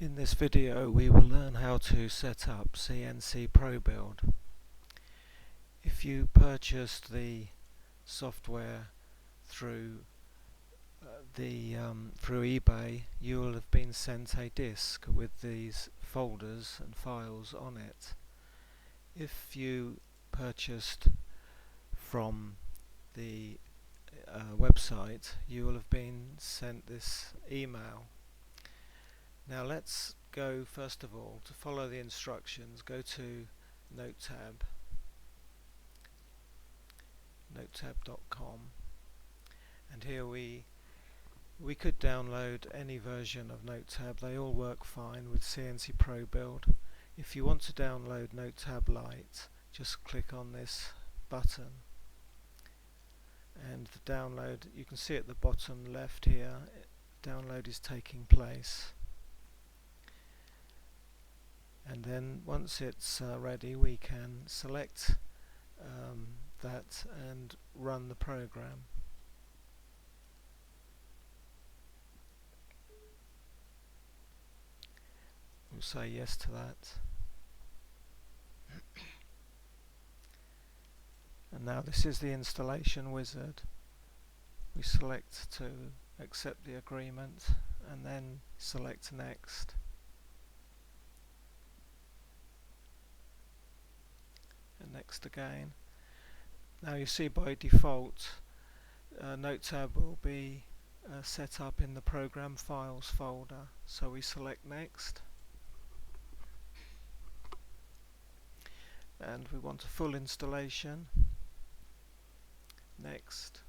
In this video we will learn how to set up CNC Probuild. If you purchased the software through through eBay, you will have been sent a disk with these folders and files on it. If you purchased from the website, you will have been sent this email. Now let's go first of all to follow the instructions. Go to notetab.com, and here we could download any version of Notetab. They all work fine with CNC Probuild. If you want to download Notetab Lite, just click on this button and the download, you can see at the bottom left here, download is taking place. And then once it's ready, we can select that and run the program. We'll say yes to that. And now this is the installation wizard. We select to accept the agreement and then select next. And next again. Now you see by default Notetab will be set up in the program files folder, so we select next, and we want a full installation. Next.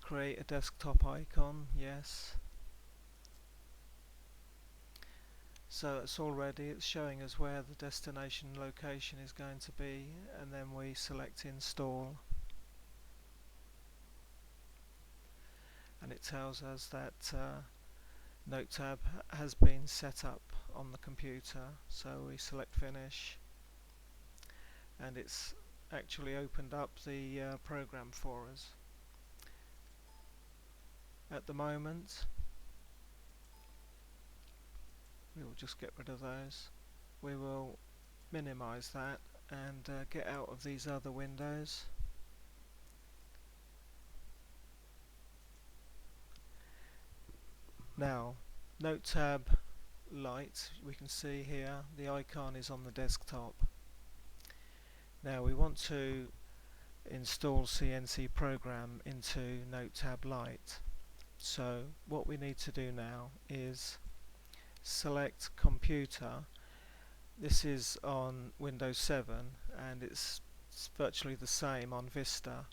Create a desktop icon, yes. So it's all ready. It's showing us where the destination location is going to be, and then we select install, and it tells us that Notetab has been set up on the computer, so we select finish, and it's actually opened up the program for us. At the moment we will just get rid of those. We will minimize that and get out of these other windows. Now, Notetab Lite, we can see here the icon is on the desktop. Now we want to install CNC Program into Notetab Lite. So what we need to do now is select computer. This is on Windows 7 and it's virtually the same on Vista.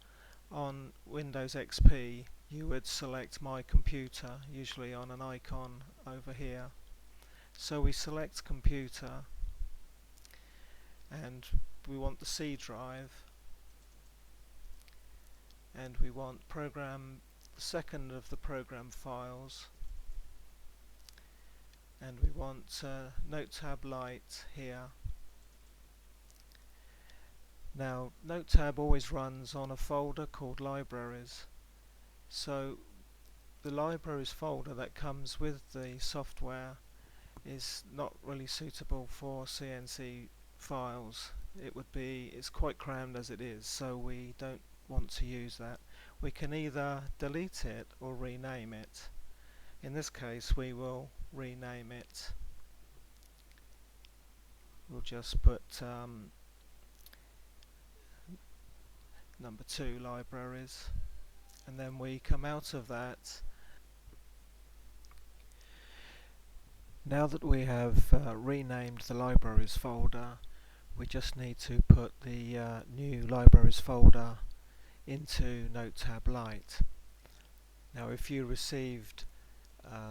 On Windows XP you would select my computer, usually on an icon over here. So we select computer and we want the C drive, and we want program, the second of the program files, and we want Notetab Lite here. Now Notetab always runs on a folder called libraries, so the libraries folder that comes with the software is not really suitable for CNC files. It's quite crammed as it is, so we don't want to use that. We can either delete it or rename it. In this case we will rename it. We'll just put number 2 libraries, and then we come out of that. Now that we have renamed the libraries folder, we just need to put the new libraries folder into Notetab Lite. Now if you received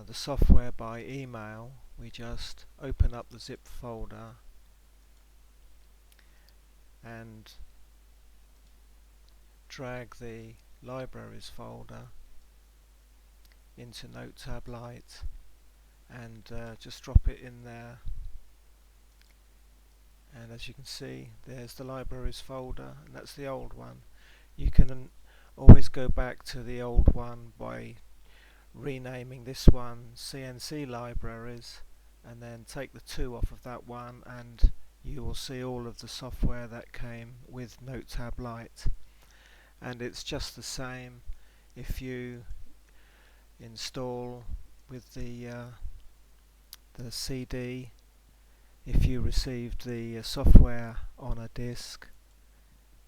the software by email, we just open up the zip folder and drag the libraries folder into Notetab Lite and just drop it in there. And as you can see, there's the libraries folder, and that's the old one. You can always go back to the old one by renaming this one CNC libraries and then take the 2 off of that one, and you will see all of the software that came with NoteTab Lite. And it's just the same if you install with the CD. If you received the software on a disk,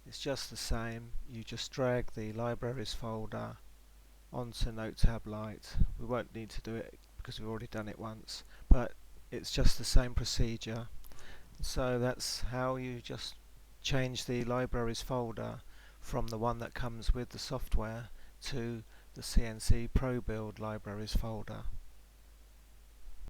it's just the same. You just drag the libraries folder onto NoteTab Lite. We won't need to do it because we've already done it once, but it's just the same procedure. So that's how you just change the libraries folder from the one that comes with the software to the CNC Probuild libraries folder.